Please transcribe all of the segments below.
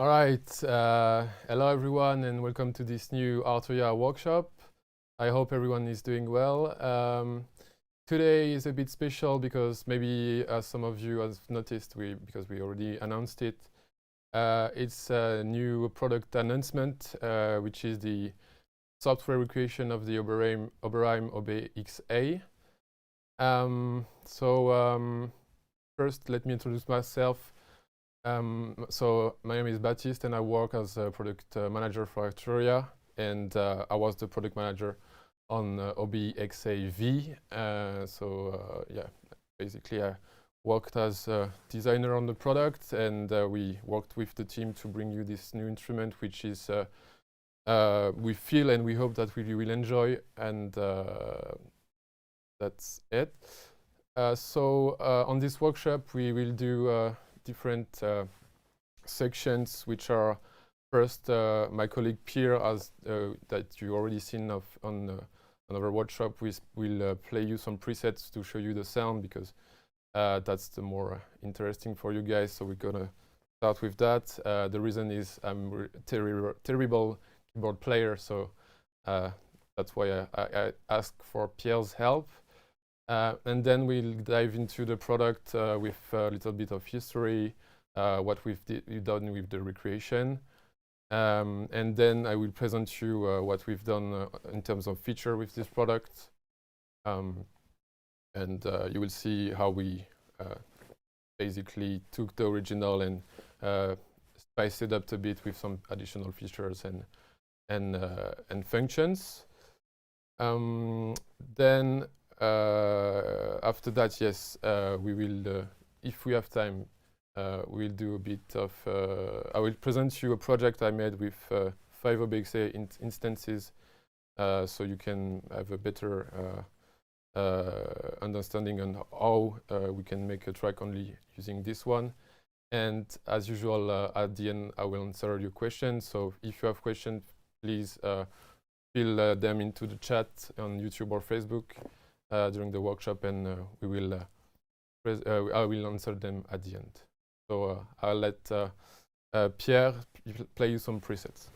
All right, hello everyone and welcome to this new Arturia workshop. I hope everyone is doing well. Today is a bit special because maybe some of you have noticed, because we already announced it, it's a new product announcement, which is the software recreation of the Oberheim OBXA. First, let me introduce myself. So my name is Baptiste and I work as a product manager for Arturia, and I was the product manager on OBXA-V. Yeah, basically I worked as a designer on the product, and we worked with the team to bring you this new instrument, which is we feel and we hope that we will enjoy, and that's it. On this workshop we will do different sections, which are first my colleague Pierre, that you already seen on another workshop. We will play you some presets to show you the sound, because that's the more interesting for you guys. So we're gonna start with that. The reason is I'm a terrible keyboard player, so that's why I ask for Pierre's help. And then we'll dive into the product with a little bit of history, what we've done with the recreation. And then I will present you what we've done in terms of feature with this product. And you will see how we basically took the original and spiced it up a bit with some additional features and functions. Then after that, yes, we will, if we have time, we'll do a bit of, I will present you a project I made with 5 OBXA instances, so you can have a better understanding on how we can make a track only using this one. And as usual, at the end, I will answer your questions. So if you have questions, please fill them into the chat on YouTube or Facebook during the workshop, and I will answer them at the end. So I'll let Pierre play you some presets.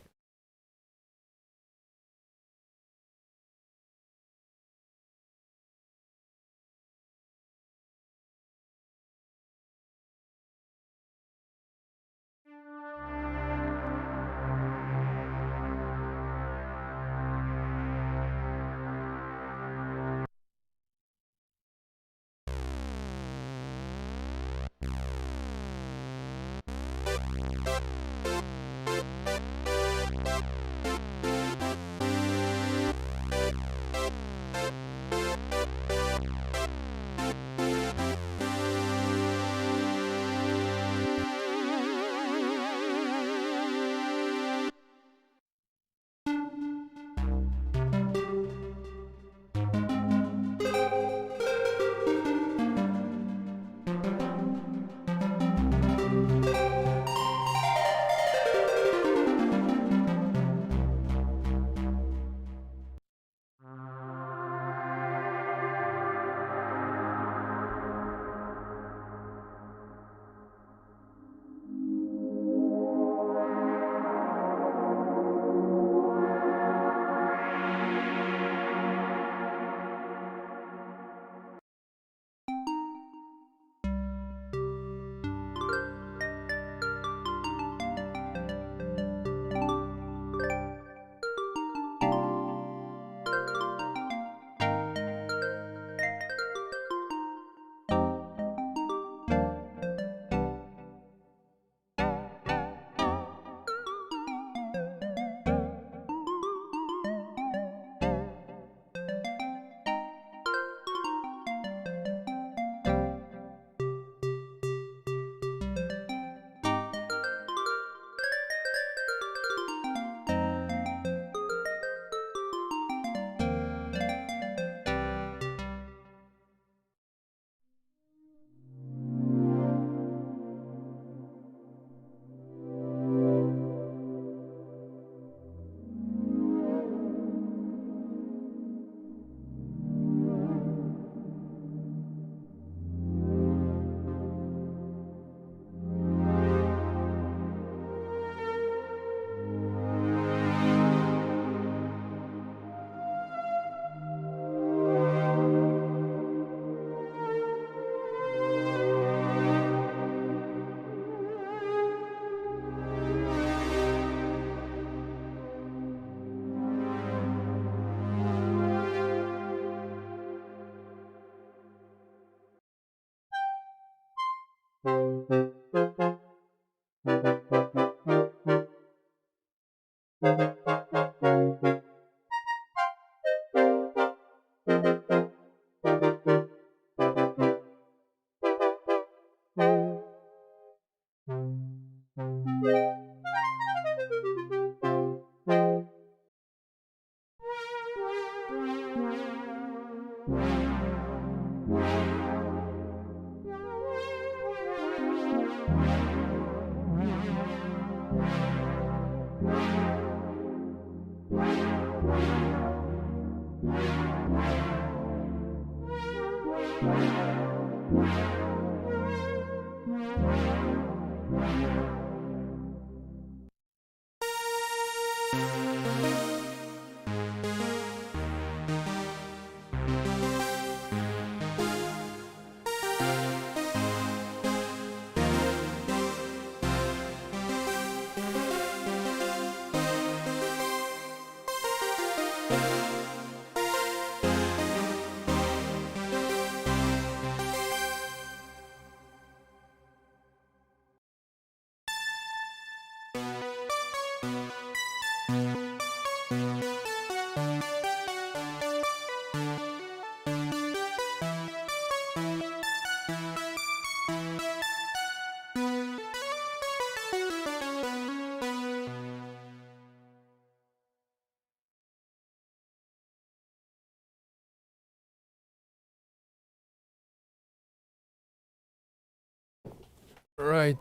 Right.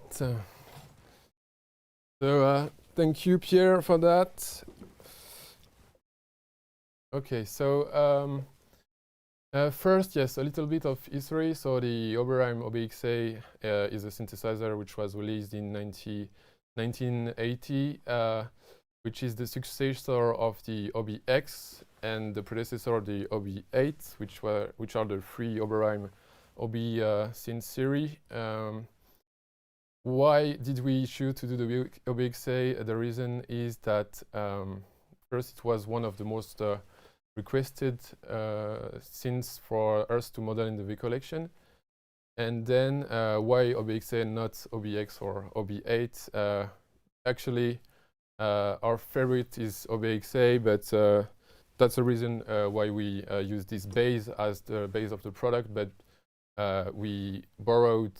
Thank you, Pierre, for that. Okay, so first, yes, a little bit of history. So the Oberheim OBXA is a synthesizer which was released in 1980, which is the successor of the OBX and the predecessor of the OB8, which are the three Oberheim OB synth series. Why did we choose to do the OBXA? The reason is that first, it was one of the most requested synths for us to model in the V collection. And then why OBXA and not OBX or OB8? Actually, our favorite is OBXA, but that's the reason why we use this base as the base of the product. But we borrowed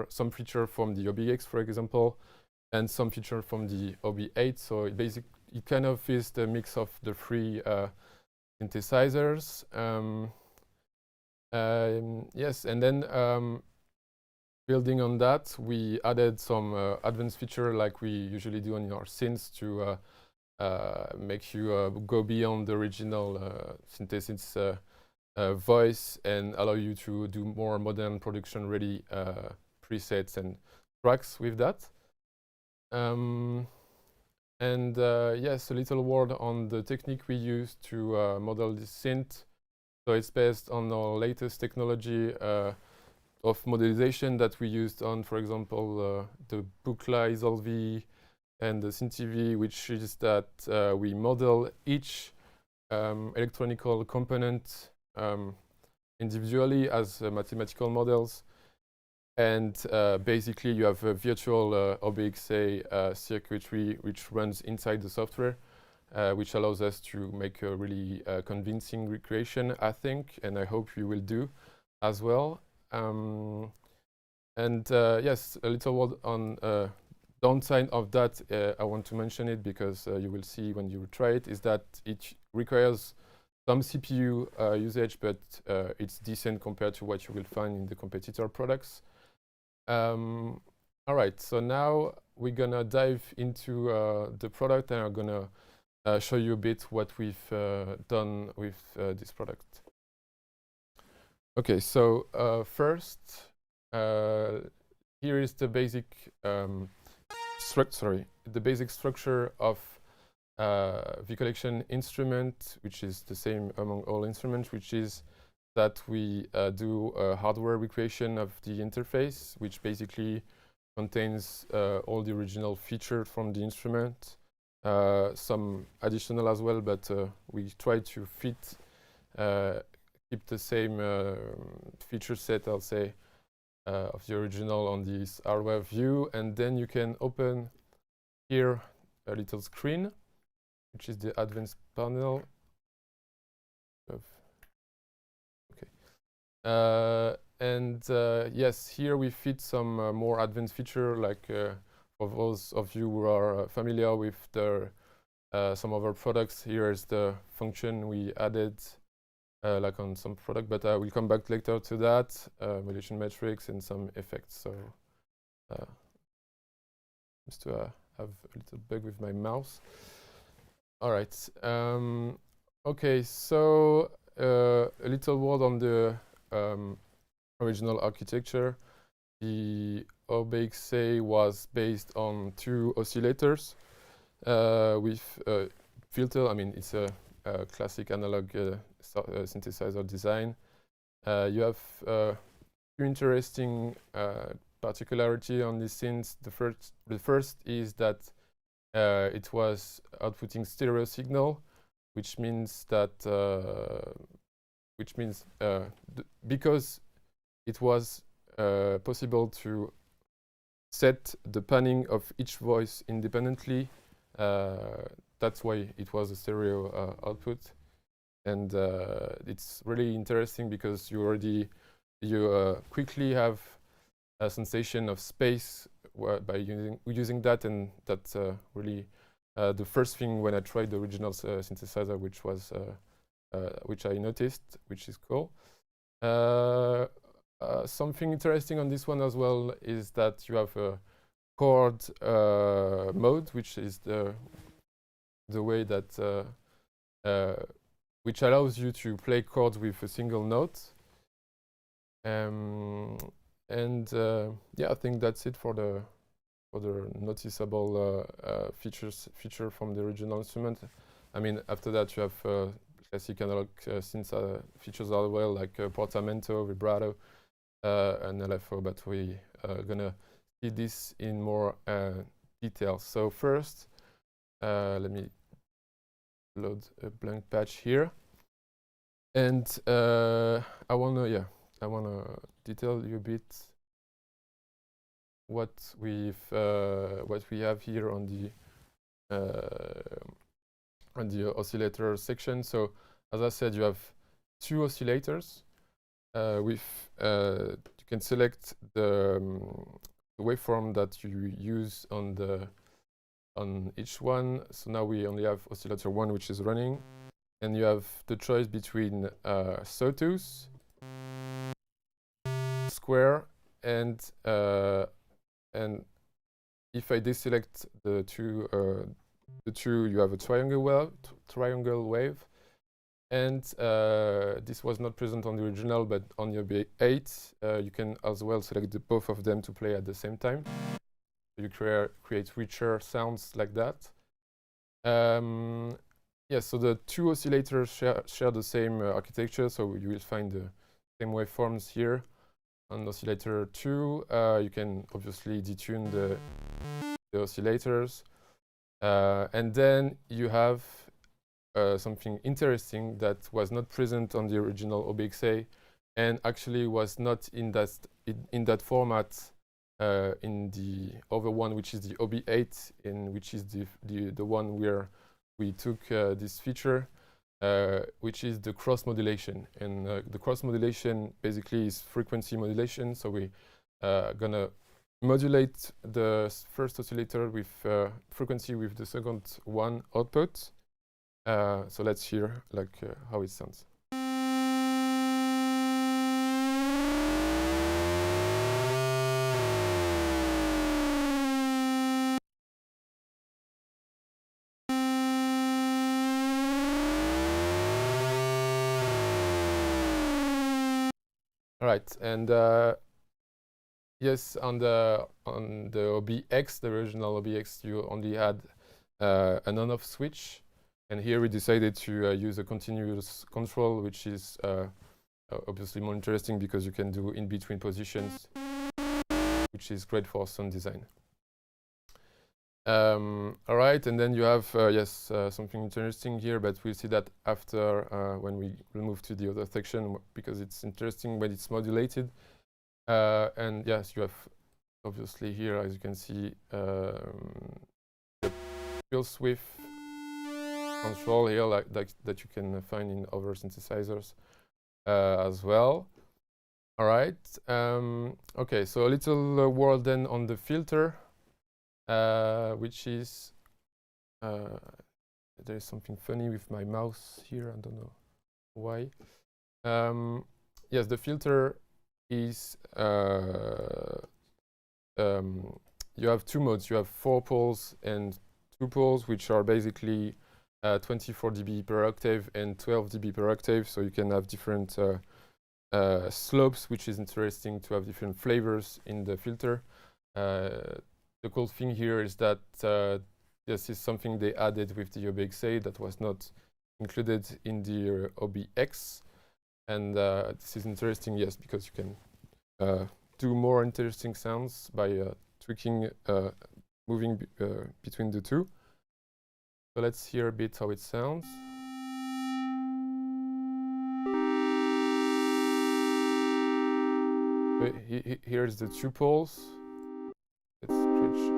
some feature from the OBX, for example, and some feature from the OB8. So it kind of is the mix of the three synthesizers. Yes, and then building on that, we added some advanced feature like we usually do on our synths to make you go beyond the original synthesis voice and allow you to do more modern production ready presets and tracks with that. Yes, a little word on the technique we use to model this synth. So it's based on our latest technology of modelization that we used on, for example, the Buchla Isolv and the SynthTV, which is that we model each electronical component individually as mathematical models. And basically, you have a virtual OBXA circuitry which runs inside the software, which allows us to make a really convincing recreation, I think, and I hope you will do as well. Yes, a little word on downside of that. I want to mention it because you will see when you try it, is that it requires some CPU usage, but it's decent compared to what you will find in the competitor products. All right, so now we're gonna dive into the product, and I'm gonna show you a bit what we've done with this product. Okay, so first, here is the basic structure of V collection instrument, which is the same among all instruments, which is that we do a hardware recreation of the interface, which basically contains all the original features from the instrument, some additional as well, but we try to keep the same feature set, I'll say, of the original on this hardware view. And then you can open here a little screen, which is the advanced panel. Yes, here we fit some more advanced feature, like for those of you who are familiar with the some of our products. Here is the function we added, like on some product, but I will come back later to that. Modulation metrics and some effects. So, just to have a little bug with my mouse. All right. Okay. So a little word on the original architecture. The OBXA was based on 2 oscillators with filter. I mean, it's a classic analog synthesizer design. You have few interesting particularity on these synths. The first is that it was outputting stereo signal, which means that because it was possible to set the panning of each voice independently, that's why it was a stereo output. And it's really interesting because you quickly have a sensation of space by using that, and that's really the first thing when I tried the original synthesizer, which I noticed, which is cool. Something interesting on this one as well is that you have a chord mode, which is the way that which allows you to play chords with a single note. Yeah, I think that's it for the noticeable feature from the original instrument. I mean, after that you have classic analog synth features as well, like portamento, vibrato, and LFO, but we are gonna see this in more detail. So first, let me load a blank patch here, and I wanna detail you a bit what we have here on the oscillator section. So as I said, you have 2 oscillators with you can select the waveform that you use on each one. So now we only have oscillator 1, which is running, and you have the choice between sawtooth, square, and if I deselect the two, you have a triangle wave, and this was not present on the original, but on your B8 you can as well select both of them to play at the same time. You create richer sounds like that. Yeah, so the 2 oscillators share the same architecture, so you will find the same waveforms here. On oscillator 2, you can obviously detune the oscillators, and then you have something interesting that was not present on the original OBXA, and actually was not in that format in the other one, which is the OB8, and which is the one where we took this feature, which is the cross modulation. And the cross modulation basically is frequency modulation. So we gonna modulate the first oscillator with frequency with the second one output. So let's hear how it sounds. All right, and yes, on the OBX, the original OBX, you only had an on-off switch, and here we decided to use a continuous control, which is obviously more interesting because you can do in-between positions, which is great for sound design. All right, and then you have yes, something interesting here, but we'll see that after when we move to the other section, because it's interesting when it's modulated. And yes, you have obviously here, as you can see, the pulse width control here, like that you can find in other synthesizers as well. All right. Okay, so a little word then on the filter, which is there is something funny with my mouse here. I don't know why. Yes, the filter is you have two modes. You have 4 poles and 2 poles, which are basically 24 dB per octave and 12 dB per octave. So you can have different slopes, which is interesting to have different flavors in the filter. The cool thing here is that this is something they added with the OBXA that was not included in the OBX. And this is interesting, yes, because you can do more interesting sounds by tweaking, moving between the two. So let's hear a bit how it sounds. Here's the 2 poles. Let's stretch.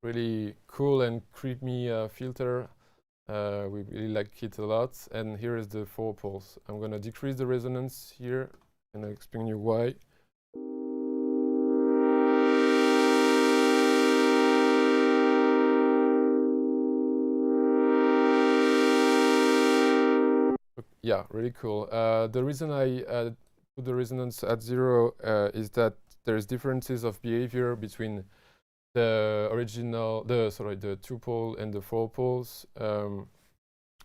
Really cool and creepy filter. We really like it a lot. And here is the 4 poles. I'm gonna decrease the resonance here, and I'll explain you why. Yeah, really cool. The reason I put the resonance at 0 is that there's differences of behavior between the original, the 2 pole and the 4 poles.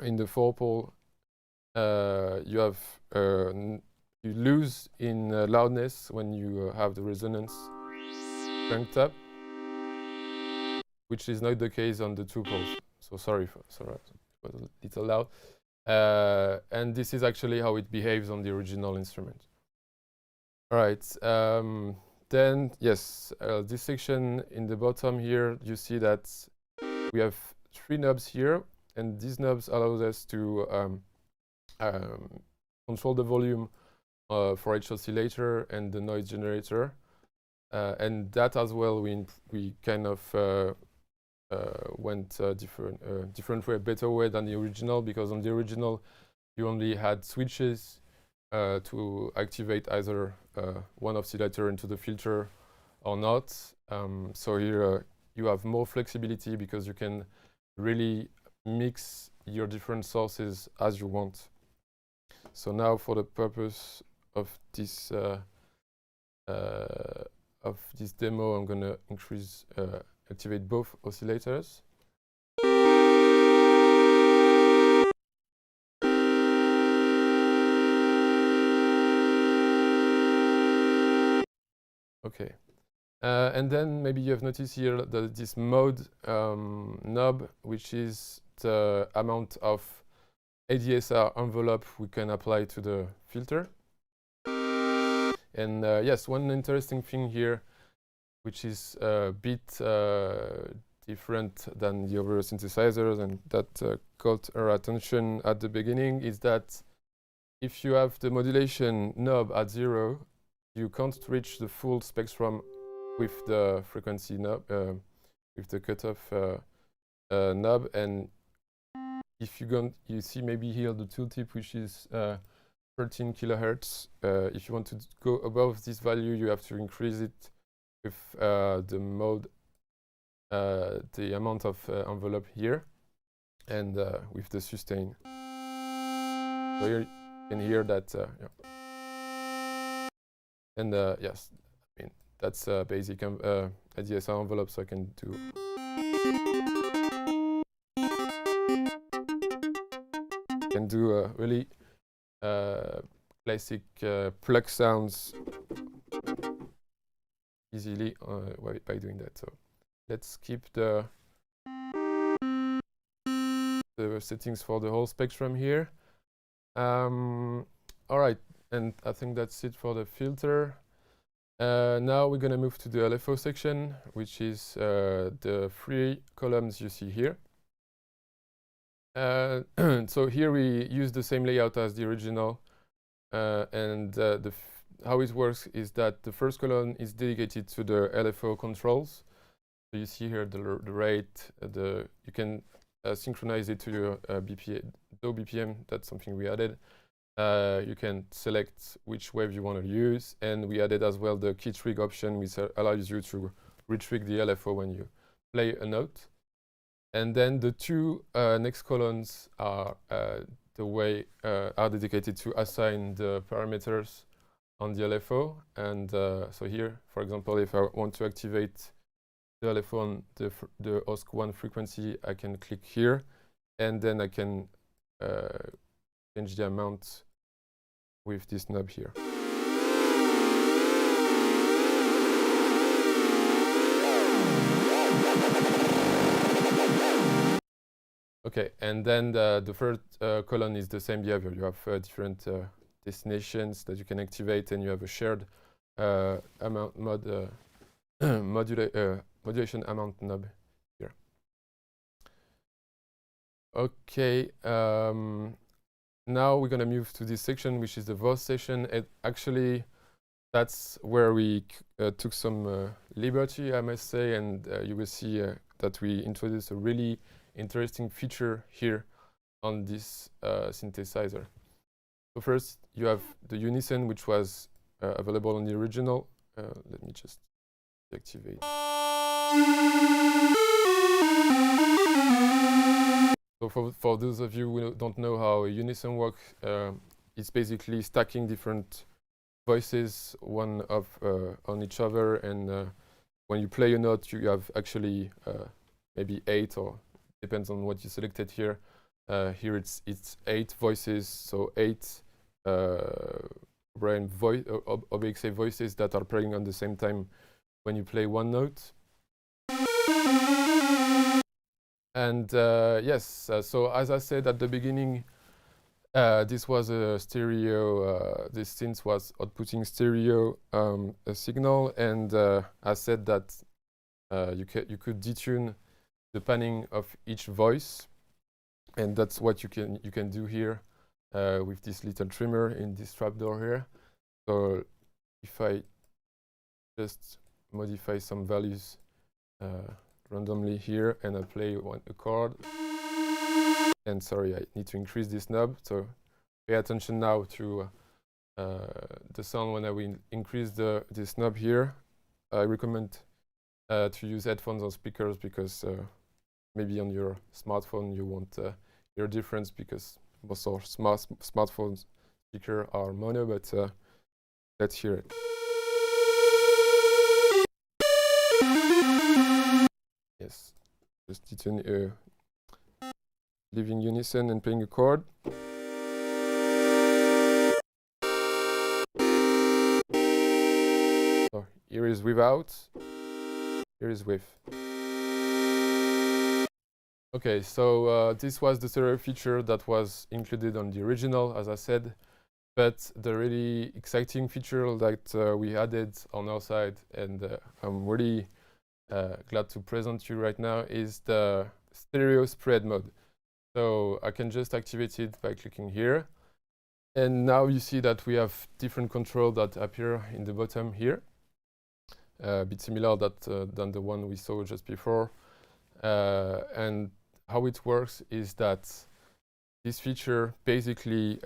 In the 4 pole, you have you lose in loudness when you have the resonance cranked up, which is not the case on the 2 poles. So sorry, it was a little loud. And this is actually how it behaves on the original instrument. All right. Then, yes, this section in the bottom here, you see that we have 3 knobs here, and these knobs allow us to control the volume for each oscillator and the noise generator. And that as well, we kind of went different way, better way than the original, because on the original you only had switches to activate either one oscillator into the filter or not. So here you have more flexibility because you can really mix your different sources as you want. So now, for the purpose of this demo, I'm gonna activate both oscillators. Okay, and then maybe you have noticed here that this mode knob, which is the amount of ADSR envelope we can apply to the filter. And yes, one interesting thing here, which is a bit different than the other synthesizers, and that caught our attention at the beginning, is that if you have the modulation knob at 0, you can't reach the full spectrum with the frequency knob, with the cutoff knob. And if you see maybe here the tooltip, which is 13 kilohertz. If you want to go above this value, you have to increase it with the mode, the amount of envelope here, and with the sustain. So here you can hear that. Yeah. And yes, I mean that's basic ADSR envelope, so I can do. Really classic plug sounds easily by doing that. So let's keep the settings for the whole spectrum here. All right, and I think that's it for the filter. Now we're gonna move to the LFO section, which is the 3 columns you see here. So here we use the same layout as the original, and how it works is that the first column is dedicated to the LFO controls. So you see here the rate, you can synchronize it to your DAW BPM. That's something we added. You can select which wave you want to use, and we added as well the key trig option, which allows you to retrig the LFO when you play a note. And then the two next columns are are dedicated to assign the parameters on the LFO. And so here, for example, if I want to activate the LFO on the OSC1 frequency, I can click here, and then I can change the amount with this knob here. Okay, and then the third column is the same behavior. You have different destinations that you can activate, and you have a shared amount modulation amount knob here. Okay, now we're gonna move to this section, which is the voice session. Actually, that's where we took some liberty, I must say, and you will see that we introduced a really interesting feature here on this synthesizer. So first, you have the unison, which was available on the original. Let me just deactivate. So for those of you who don't know how a unison works, it's basically stacking different voices one on each other, and when you play a note, you have actually maybe 8, or depends on what you selected here. Here it's 8 voices, so 8 OBXA voices that are playing on the same time when you play one note. And yes, so as I said at the beginning, this was a stereo, this synth was outputting stereo a signal, and I said that you could detune the panning of each voice, and that's what you can do here with this little trimmer in this trapdoor here. So if I just modify some values randomly here, and I play a chord, and sorry, I need to increase this knob, so pay attention now to the sound when I will increase this knob here. I recommend to use headphones or speakers, because maybe on your smartphone you won't hear a difference, because most of smartphone speakers are mono, but let's hear it. Yes, just detune leaving unison and playing a chord. So here is without, here is with. Okay, so this was the stereo feature that was included on the original, as I said, but the really exciting feature that we added on our side, and I'm really glad to present you right now, is the stereo spread mode. So I can just activate it by clicking here, and now you see that we have different controls that appear in the bottom here, a bit similar than the one we saw just before. And how it works is that this feature basically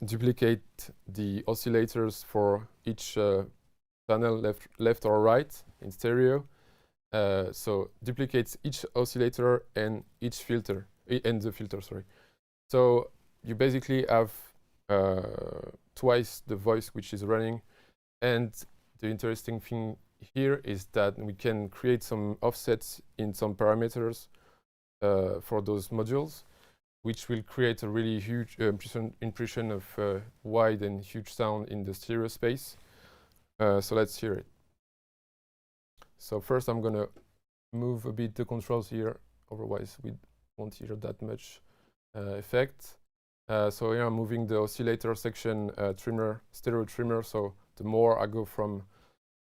duplicate the oscillators for each channel, left or right in stereo. So duplicates each oscillator and each filter, and the filter, sorry. So you basically have twice the voice which is running. And the interesting thing here is that we can create some offsets in some parameters for those modules, which will create a really huge impression of wide and huge sound in the stereo space. So let's hear it. So first I'm gonna move a bit the controls here, otherwise we won't hear that much effect. So here I'm moving the oscillator section trimmer, stereo trimmer, so the more I go from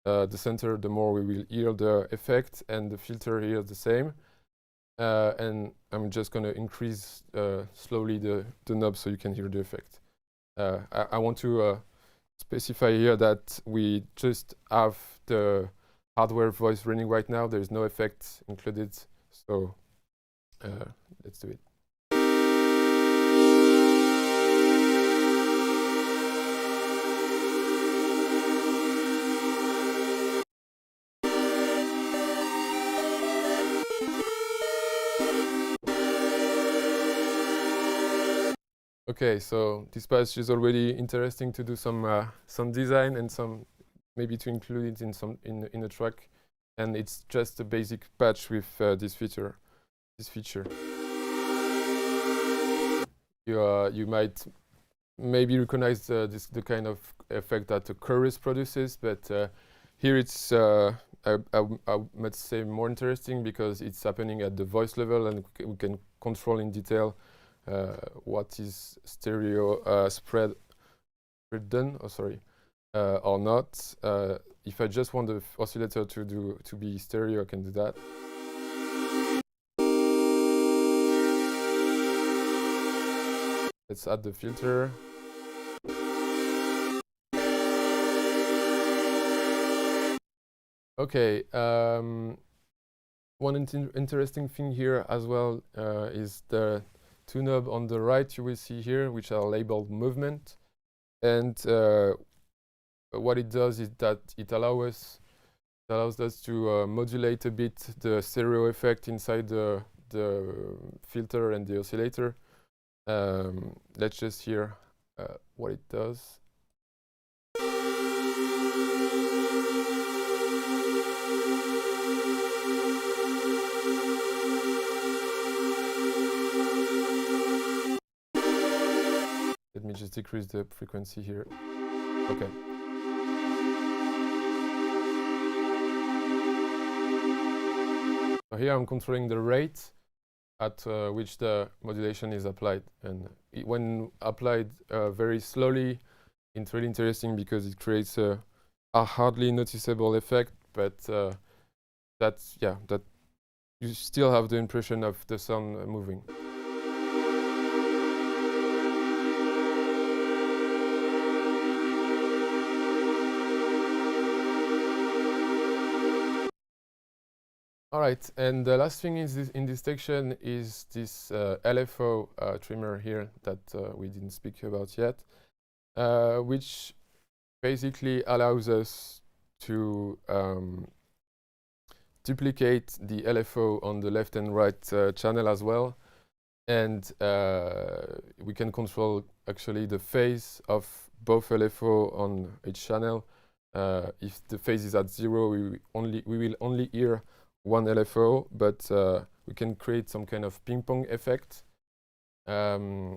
the center, the more we will hear the effect, and the filter here is the same. and I'm just going to increase slowly the knob so you can hear the effect. I want to specify here that we just have the hardware voice running right now. There is no effect included, so let's do it. Okay, so this patch is already interesting to do some design and some maybe to include it in some in a track, and it's just a basic patch with this feature. You might maybe recognize the kind of effect that the chorus produces, but here it's I must say more interesting because it's happening at the voice level, and we can control in detail what is stereo spread done, or not. If I just want the oscillator to be stereo, I can do that. Let's add the filter. Okay. One interesting thing here as well is the two knobs on the right you will see here, which are labeled movement, and what it does is that it allows us to modulate a bit the stereo effect inside the filter and the oscillator. Let's just hear what it does. Let me just decrease the frequency here. Okay. So here I'm controlling the rate at which the modulation is applied, and when applied very slowly, it's really interesting because it creates a hardly noticeable effect, but that you still have the impression of the sound moving. All right, and the last thing is in this section is this LFO trimmer here that we didn't speak about yet, which basically allows us to duplicate the LFO on the left and right channel as well, and we can control actually the phase of both LFO on each channel. If the phase is at 0, we will only hear one LFO, but we can create some kind of ping-pong effect,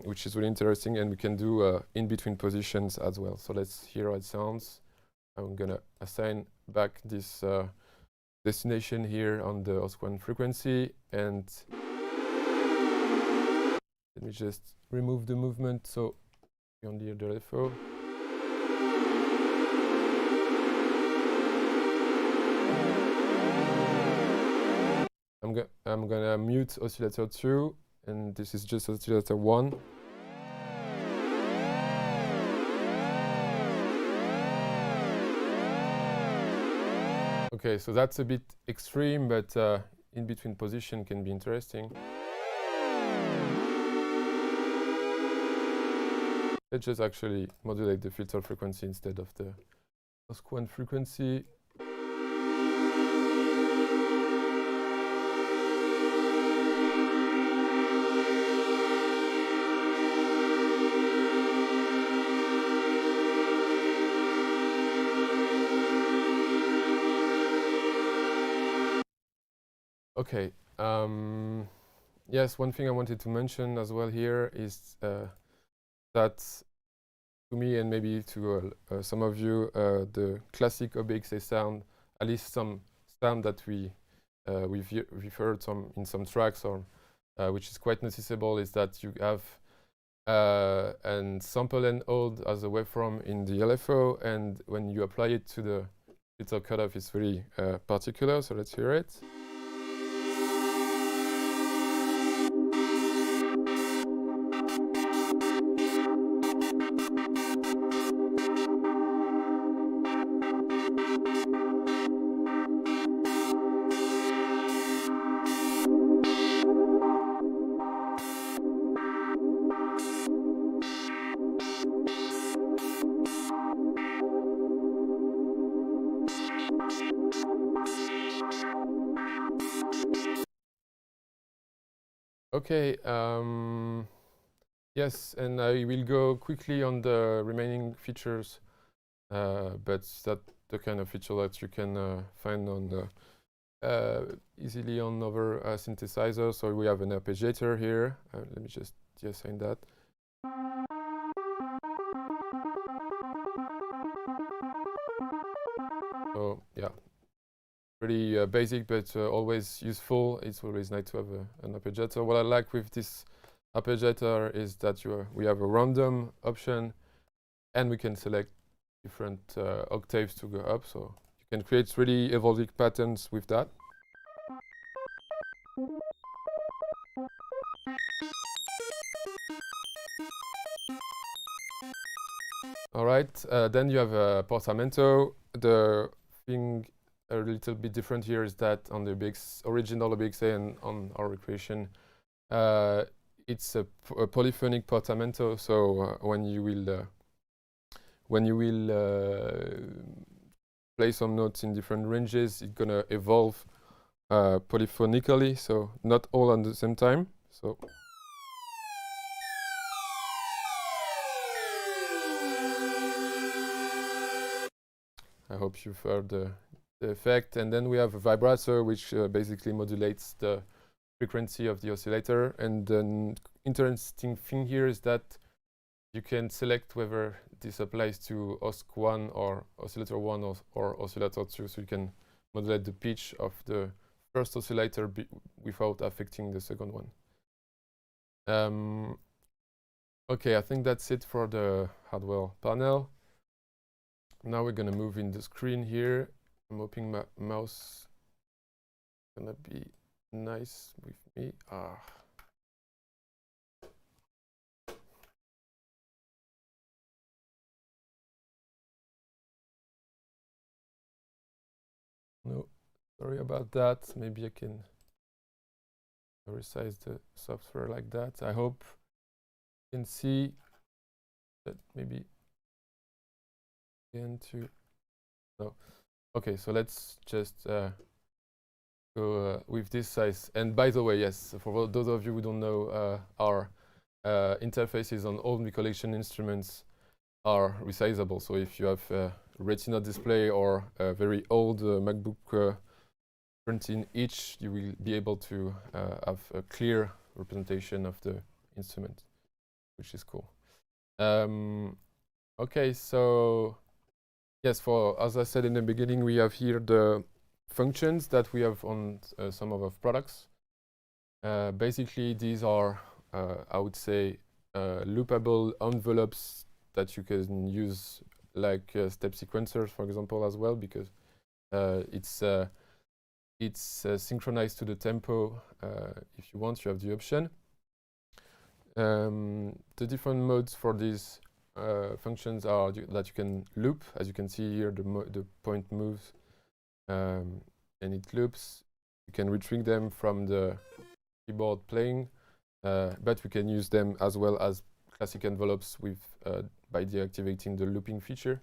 which is really interesting, and we can do in-between positions as well. So let's hear how it sounds. I'm gonna assign back this destination here on the OS1 frequency, and let me just remove the movement so you only hear the LFO. I'm gonna mute oscillator 2, and this is just oscillator 1. Okay, so that's a bit extreme, but in between position can be interesting. Let's just actually modulate the filter frequency instead of the OS1 frequency. Okay. Yes, one thing I wanted to mention as well here is that to me and maybe to some of you, the classic OBXA sound, at least some sound that we've heard in some tracks, or which is quite noticeable, is that you have and sample and hold as a waveform in the LFO, and when you apply it to the filter cutoff, it's very particular. So let's hear it. Okay. Yes, and I will go quickly on the remaining features, but that's the kind of feature that you can find on the easily on other synthesizers. So we have an arpeggiator here. Let me just assign that. So yeah, pretty basic, but always useful. It's always nice to have an arpeggiator. What I like with this arpeggiator is that we have a random option, and we can select different octaves to go up. So you can create really evolving patterns with that. All right, then you have a portamento. The thing a little bit different here is that on the original BXA and on our recreation, it's a polyphonic portamento. So when you will play some notes in different ranges, it's gonna evolve polyphonically. So not all at the same time. So. I hope you've heard the effect. And then we have a vibrator, which basically modulates the frequency of the oscillator. And the interesting thing here is that you can select whether this applies to OSC1 or oscillator 1 or oscillator 2. So you can modulate the pitch of the first oscillator without affecting the second one. Okay, I think that's it for the hardware panel. Now we're gonna move in the screen here. I'm hoping my mouse is gonna be nice with me. No, sorry about that. Maybe I can resize the software like that. I hope you can see that maybe into no. Okay, so let's just go with this size. And by the way, yes, for those of you who don't know, our interfaces on all Modulation instruments are resizable. So if you have a Retina display or a very old MacBook 13-inch, you will be able to have a clear representation of the instrument, which is cool. Okay, so yes, as I said in the beginning, we have here the functions that we have on some of our products. Basically, these are, I would say, loopable envelopes that you can use like step sequencers, for example, as well, because it's synchronized to the tempo. If you want, you have the option. The different modes for these functions are that you can loop. As you can see here, the point moves and it loops. You can retrieve them from the keyboard playing, but we can use them as well as classic envelopes with by deactivating the looping feature.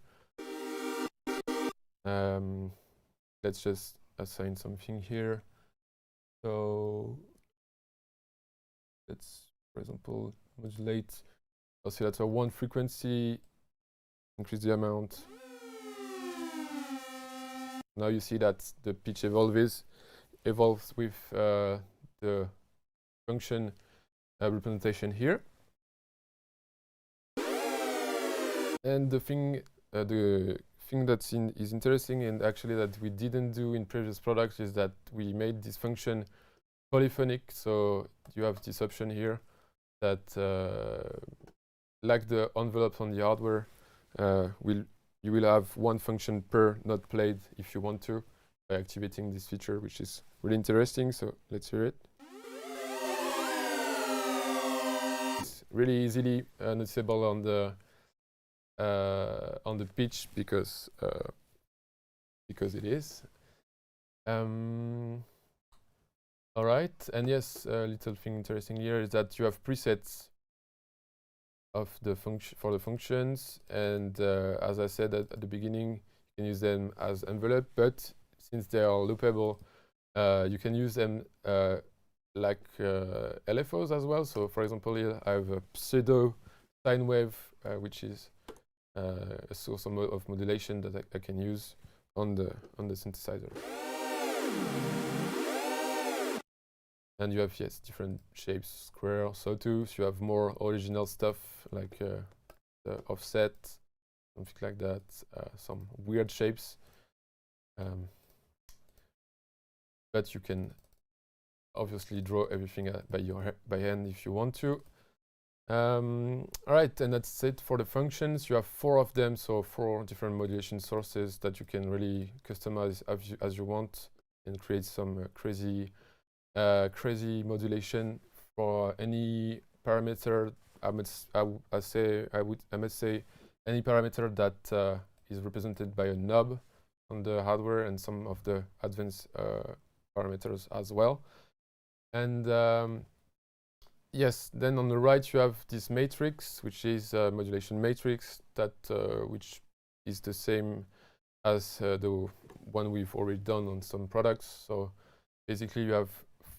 Let's just assign something here. So let's, for example, modulate oscillator 1 frequency, increase the amount. Now you see that the pitch evolves with the function representation here. And the thing that is interesting, and actually that we didn't do in previous products, is that we made this function polyphonic. So you have this option here that, like the envelopes on the hardware, you will have one function per note played if you want to, by activating this feature, which is really interesting. So let's hear it. It's really easily noticeable on the pitch because it is. All right, and yes, a little thing interesting here is that you have presets of the function for the functions, and as I said at the beginning, you can use them as envelope, but since they are loopable, you can use them like LFOs as well. So for example, here I have a pseudo sine wave, which is a source of modulation that I can use on the synthesizer. And you have, yes, different shapes, square, sawtooth. You have more original stuff like the offset, something like that, some weird shapes. But you can obviously draw everything by hand if you want to. All right, and that's it for the functions. You have 4 of them, so 4 different modulation sources that you can really customize as you want and create some crazy modulation for any parameter. I must say any parameter that is represented by a knob on the hardware, and some of the advanced parameters as well. And yes, then on the right you have this matrix, which is a modulation matrix that which is the same as the one we've already done on some products. So basically you have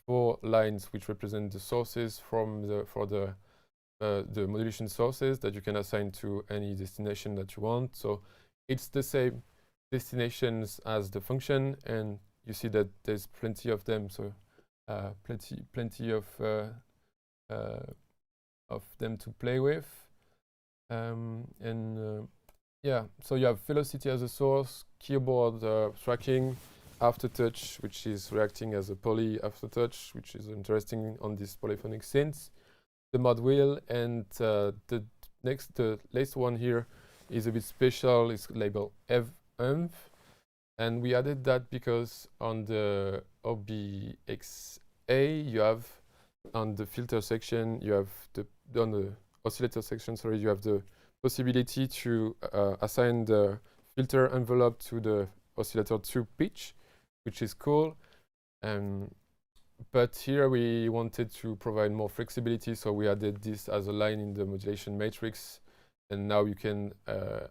4 lines which represent the sources for the modulation sources that you can assign to any destination that you want. So it's the same destinations as the function, and you see that there's plenty of them. So plenty of them to play with. Yeah, so you have velocity as a source, keyboard tracking, aftertouch, which is reacting as a poly aftertouch, which is interesting on this polyphonic synth. The mod wheel, and the latest one here is a bit special. It's labeled EV, and we added that because on the OBXA you have, on the filter section, you have on the oscillator section, sorry, you have the possibility to assign the filter envelope to the oscillator 2 pitch, which is cool. But here we wanted to provide more flexibility, so we added this as a line in the modulation matrix, and now you can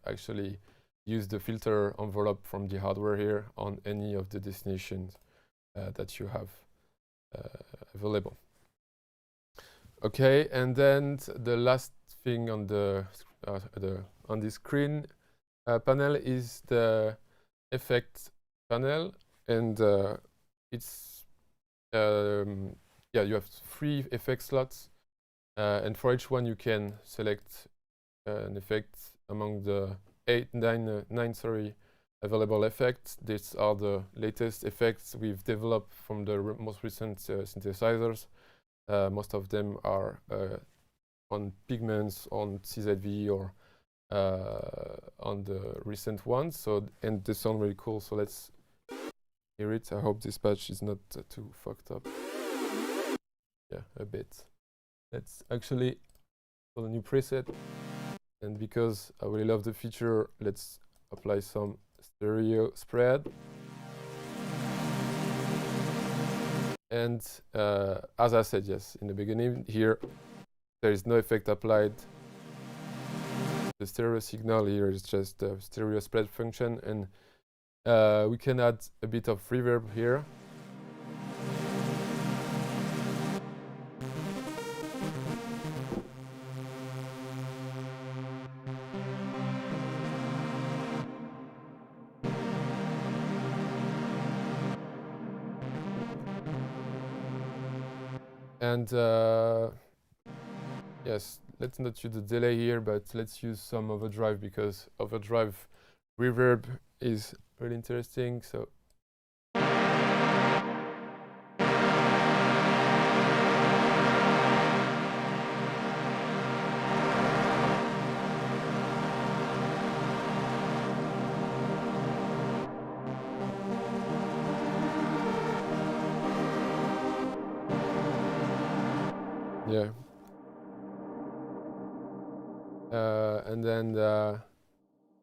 actually use the filter envelope from the hardware here on any of the destinations that you have available. Okay, and then the last thing on the screen panel is the effect panel, and it's yeah, you have 3 effect slots, and for each one you can select an effect among the 9 available effects. These are the latest effects we've developed from the most recent synthesizers. Most of them are on pigments, on CZV, or on the recent ones. So, and they sound really cool. So let's hear it. I hope this patch is not too fucked up. Yeah, a bit. Let's actually put a new preset. And because I really love the feature, let's apply some stereo spread. And as I said, yes, in the beginning here, there is no effect applied. The stereo signal here is just the stereo spread function, and we can add a bit of reverb here. And yes, let's not use the delay here, but let's use some overdrive, because overdrive reverb is really interesting. So yeah. And then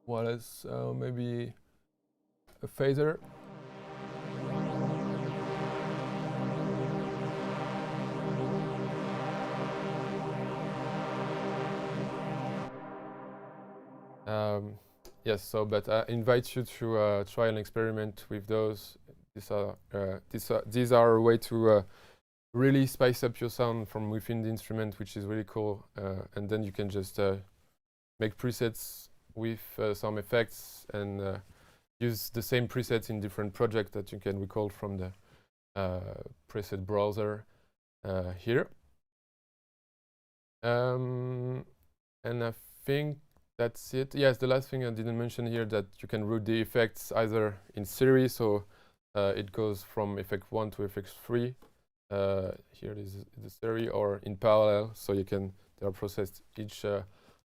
what else? Maybe a phaser. Yes, so but I invite you to try and experiment with those. These are a way to really spice up your sound from within the instrument, which is really cool. And then you can just make presets with some effects and use the same presets in different projects that you can recall from the preset browser here. And I think that's it. Yes, the last thing I didn't mention here, that you can route the effects either in series, so it goes from effect 1 to effect 3. Here is the series, or in parallel, so you can, they are processed each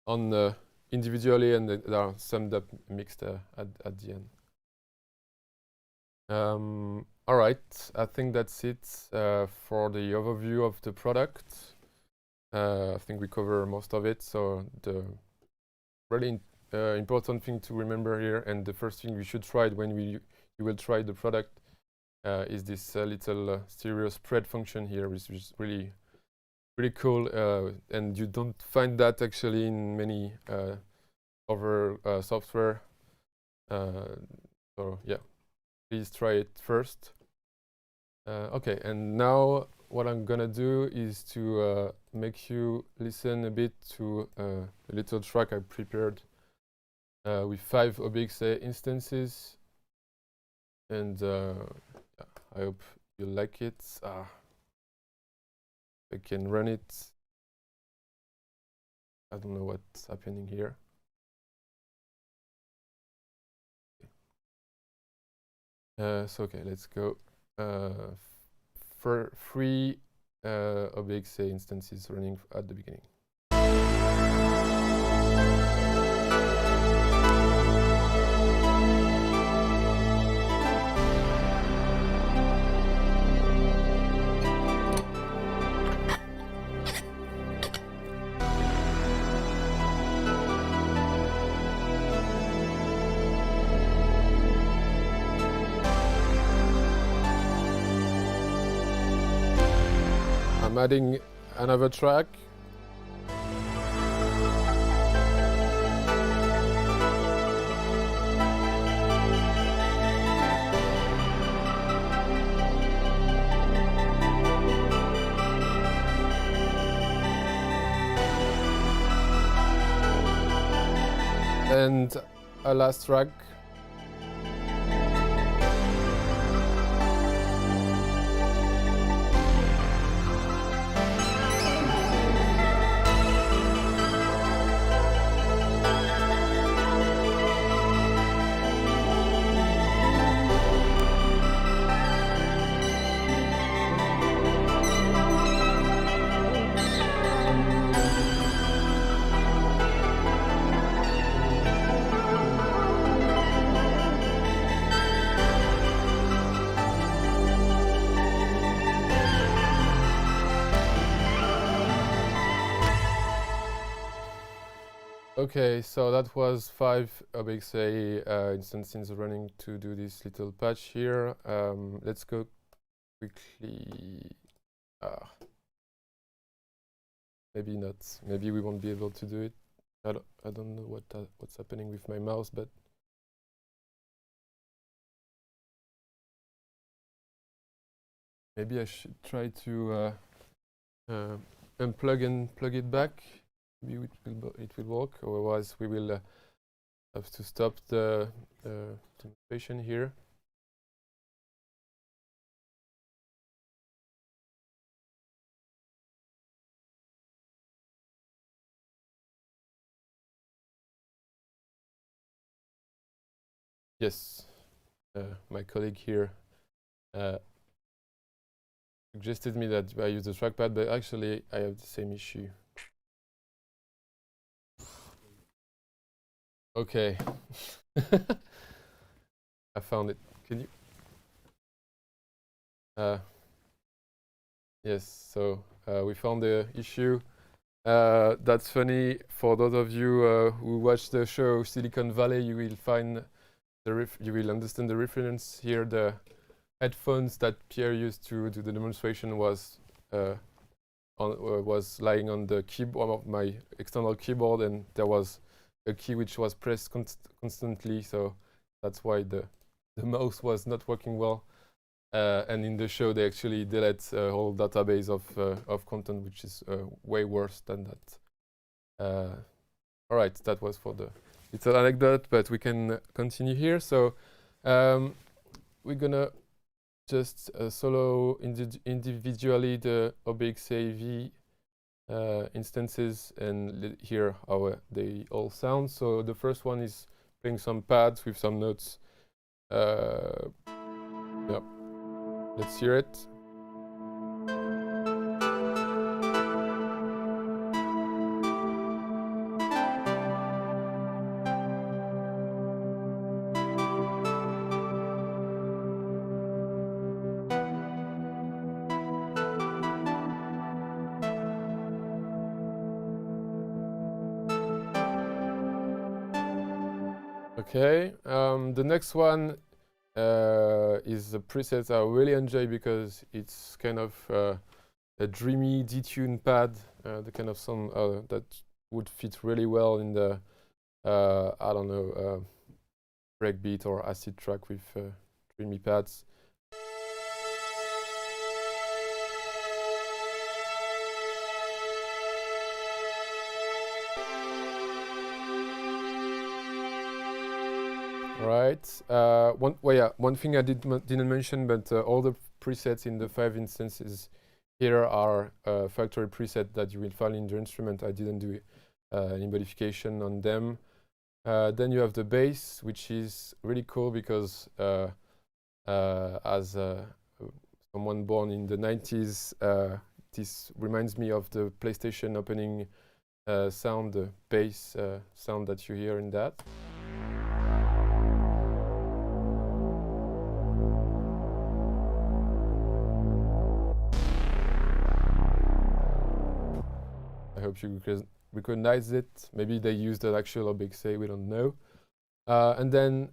on individually, and they are summed up, mixed at the end. All right, I think that's it for the overview of the product. I think we cover most of it. So the really important thing to remember here, and the first thing you should try when you will try the product, is this little stereo spread function here, which is really cool, and you don't find that actually in many other software. So yeah, please try it first. Okay, and now what I'm gonna do is to make you listen a bit to a little track I prepared with 5 OBXA instances, and I hope you like it. I can run it. I don't know what's happening here. So okay, let's go. For 3 OBXA instances running at the beginning. I'm adding another track. And a last track. Okay, so that was 5 OBXA instances running to do this little patch here. Let's go quickly. Maybe not. Maybe we won't be able to do it. I don't know what's happening with my mouse, but maybe I should try to unplug and plug it back. Maybe it will work. Otherwise, we will have to stop the demonstration here. Yes, my colleague here suggested me that I use the trackpad, but actually I have the same issue. Okay, I found it. Can you? Yes, so we found the issue. That's funny. For those of you who watch the show Silicon Valley, you will find you will understand the reference here. The headphones that Pierre used to do the demonstration was lying on the keyboard of my external keyboard, and there was a key which was pressed constantly, so that's why the mouse was not working well. and in the show they actually delete a whole database of content, which is way worse than that. All right, that was for the little anecdote, but we can continue here. So we're gonna just solo individually the OBXAV instances and hear how they all sound. So the first one is playing some pads with some notes. Yeah, let's hear it. Okay, the next one is a preset I really enjoy because it's kind of a dreamy detune pad, the kind of sound that would fit really well in the, I don't know, breakbeat or acid track with dreamy pads. Right. One thing I didn't mention, but all the presets in the 5 instances here are factory preset that you will find in the instrument. I didn't do any modification on them. Then you have the bass, which is really cool because as someone born in the 90s, this reminds me of the PlayStation opening sound, the bass sound that you hear in that. I hope you recognize it. Maybe they used an actual OBXA, we don't know. And then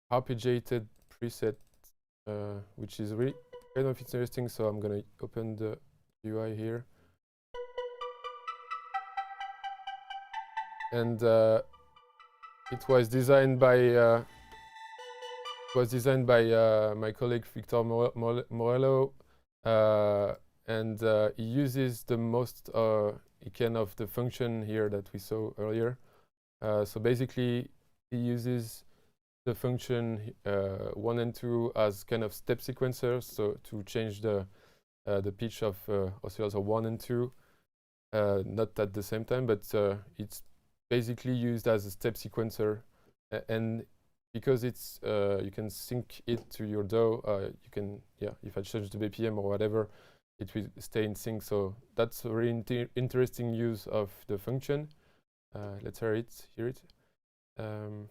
arpeggiated preset, which is really kind of interesting. So I'm gonna open the UI here. And it was designed by my colleague Victor Morello, and he uses the most he can of the function here that we saw earlier. So basically, he uses the function 1 and 2 as kind of step sequencers, so to change the pitch of oscillator 1 and 2, not at the same time, but it's basically used as a step sequencer, and because it's you can sync it to your DAW, you can, if I change the BPM or whatever, it will stay in sync. So that's a really interesting use of the function. Let's hear it. And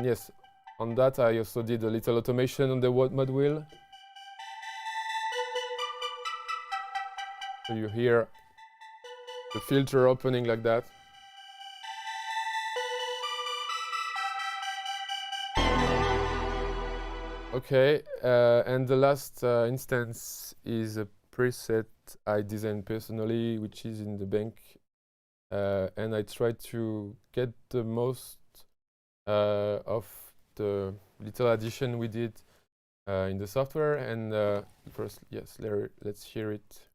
yes, on that I also did a little automation on the mod wheel. So you hear the filter opening like that. Okay, and the last instance is a preset I designed personally, which is in the bank, and I tried to get the most of the little addition we did in the software. And first, yes, let's hear it.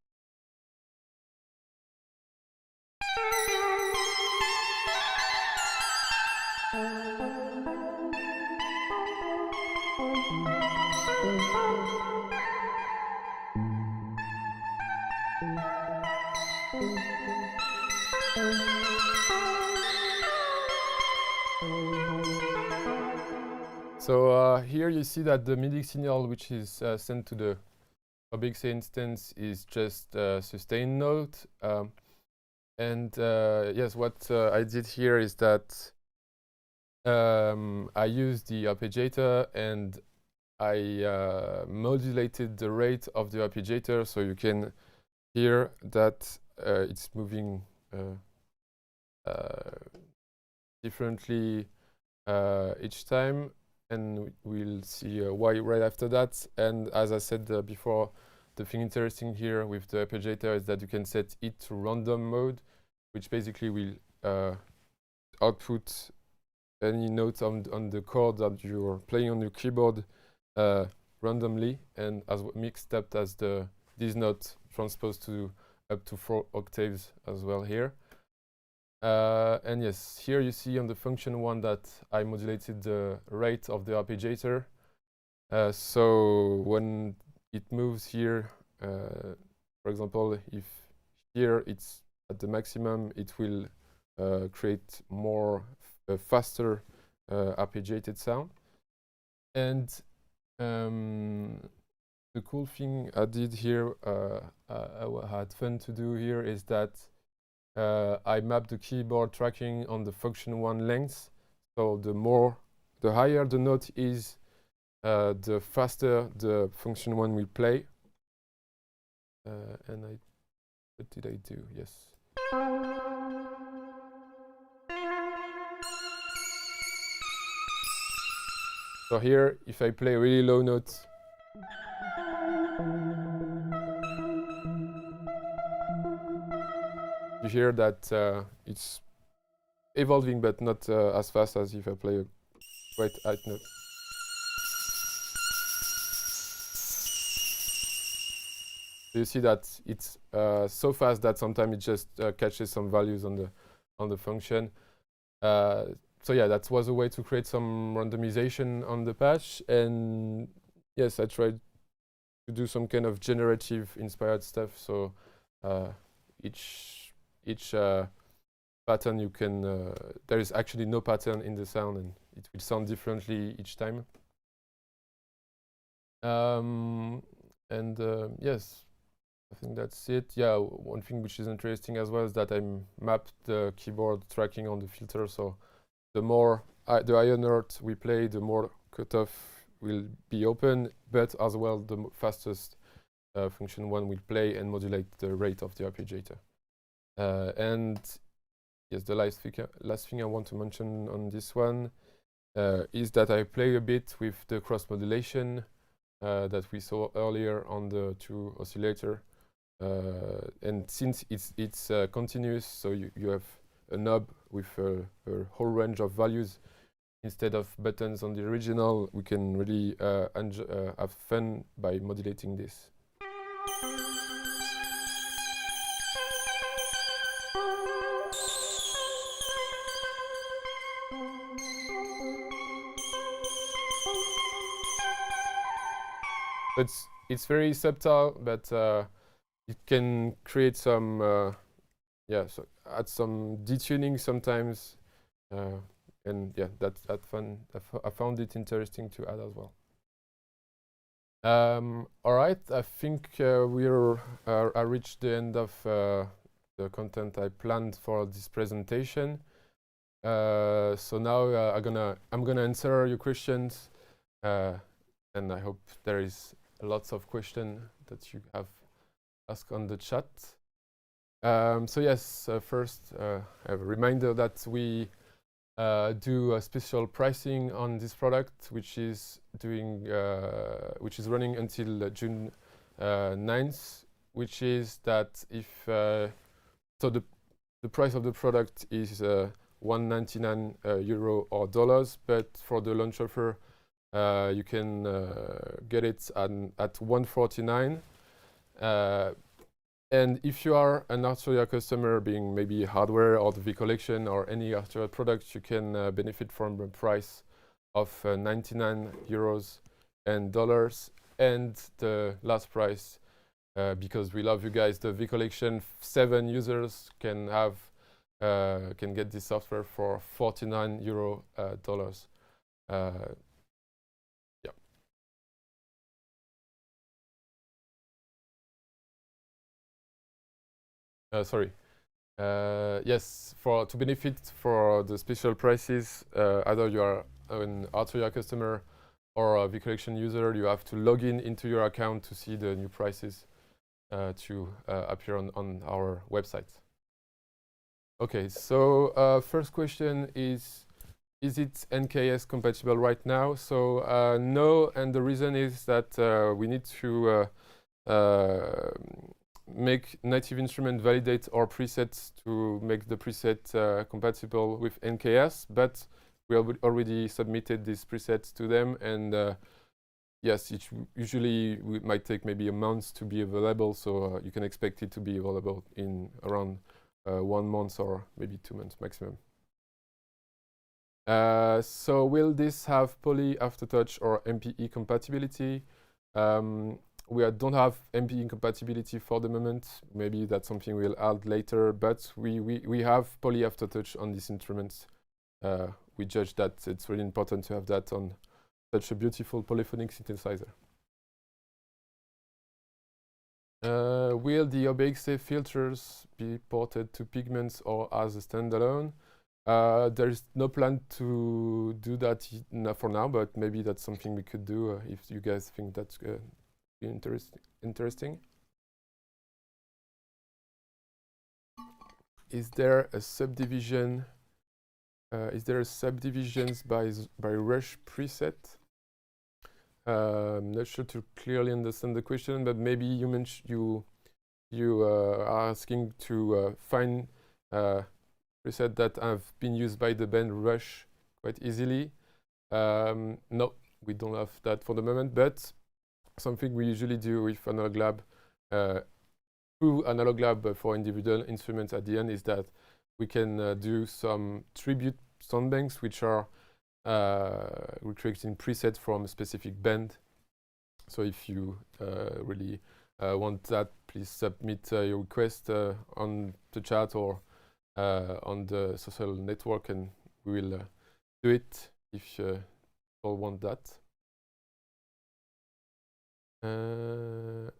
So here you see that the MIDI signal, which is sent to the OBXA instance, is just a sustain note. And yes, what I did here is that I used the Arpeggiator and I modulated the rate of the Arpeggiator, so you can hear that it's moving differently each time, and we'll see why right after that. And as I said before, the thing interesting here with the Arpeggiator is that you can set it to random mode, which basically will output any note on the chord that you're playing on your keyboard randomly, and as mixed up as these notes transposed to up to 4 octaves as well here. And yes, here you see on the function 1 that I modulated the rate of the arpeggiator. So when it moves here, for example, if here it's at the maximum, it will create more faster arpeggiated sound. And the cool thing I did here, I had fun to do here, is that I mapped the keyboard tracking on the function 1 length. So the higher the note is, the faster the function 1 will play. And what did I do? Yes. So here, if I play really low notes, you hear that it's evolving, but not as fast as if I play a quite high note. So you see that it's so fast that sometimes it just catches some values on the function. So yeah, that was a way to create some randomization on the patch. And yes, I tried to do some kind of generative inspired stuff. So each pattern you can, there is actually no pattern in the sound, and it will sound differently each time. Yes, I think that's it. Yeah, one thing which is interesting as well is that I mapped the keyboard tracking on the filter. So the more the higher note we play, the more cutoff will be open, but as well the fastest function 1 will play and modulate the rate of the arpeggiator. And yes, the last thing I want to mention on this one is that I play a bit with the cross modulation that we saw earlier on the 2 oscillator. And since it's continuous, so you have a knob with a whole range of values instead of buttons on the original, we can really have fun by modulating this. It's very subtle, but it can create some, so add some detuning sometimes, and yeah, that's fun. I found it interesting to add as well. All right, I think I reached the end of the content I planned for this presentation. So now I'm gonna answer your questions, and I hope there is lots of questions that you have asked on the chat. So yes, first I have a reminder that we do a special pricing on this product, which is running until June 9th, which is that if so the price of the product is €199 or dollars, but for the launch offer you can get it at $149. And if you are an Arturia customer, being maybe hardware or the V collection or any Arturia product, you can benefit from a price of €99 and dollars. And the last price, because we love you guys, the V collection 7 users can get this software for €49 dollars. Sorry. Yes, to benefit for the special prices, either you are an Arturia customer or a V collection user, you have to log into your account to see the new prices to appear on our website. Okay, so first question is it NKS compatible right now? So no, and the reason is that we need to make Native Instrument validate our presets to make the preset compatible with NKS, but we already submitted these presets to them, and yes, it usually might take maybe a month to be available, so you can expect it to be available in around 1 month or maybe 2 months maximum. So will this have poly, aftertouch, or MPE compatibility? We don't have MPE compatibility for the moment. Maybe that's something we'll add later, but we have poly aftertouch on these instruments. We judge that it's really important to have that on such a beautiful polyphonic synthesizer. Will the OBXA filters be ported to Pigments or as a standalone? There is no plan to do that for now, but maybe that's something we could do if you guys think that's interesting. Is there a subdivision? Is there a subdivisions by rush preset? I'm not sure to clearly understand the question, but maybe you mentioned you are asking to find preset that have been used by the band Rush quite easily. No, we don't have that for the moment, but something we usually do with Analog Lab, through Analog Lab for individual instruments at the end, is that we can do some tribute sound banks, which are recreating presets from a specific band. So if you really want that, please submit your request on the chat or on the social network, and we will do it if you all want that. The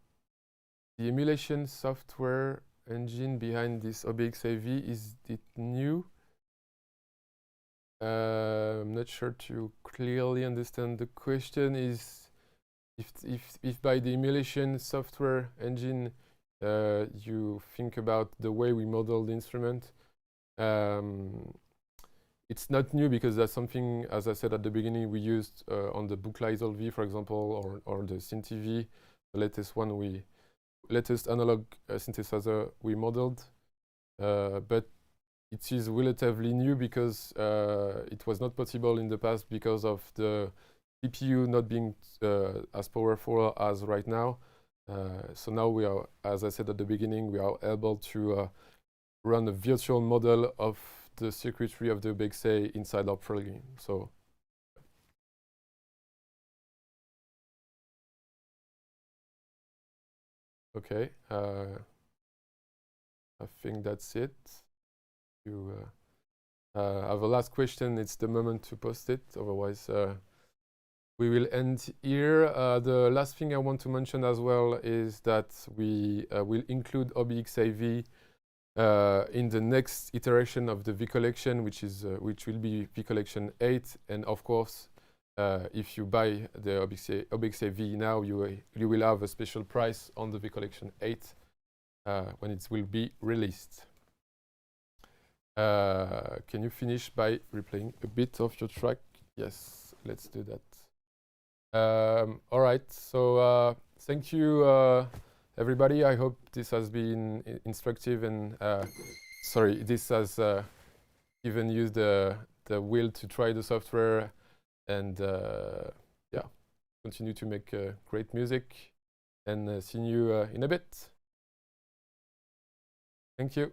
emulation software engine behind this OBXAV, is it new? I'm not sure to clearly understand the question. Is if by the emulation software engine you think about the way we model the instrument, it's not new, because that's something, as I said at the beginning, we used on the Booklisol V, for example, or the SynthV, the latest analog synthesizer we modeled. But it is relatively new because it was not possible in the past because of the CPU not being as powerful as right now. So now we are, as I said at the beginning, we are able to run a virtual model of the circuitry of the OBXA inside our plugin. So okay, I think that's it. You have a last question, it's the moment to post it. Otherwise, we will end here. The last thing I want to mention as well is that we will include OBXAV in the next iteration of the V collection, which will be V collection 8. And of course, if you buy the OBXAV now, you will have a special price on the V collection 8 when it will be released. Can you finish by replaying a bit of your track? Yes, let's do that. All right, so thank you, everybody. I hope this has been instructive, and sorry, this has given you the will to try the software and yeah, continue to make great music, and see you in a bit. Thank you.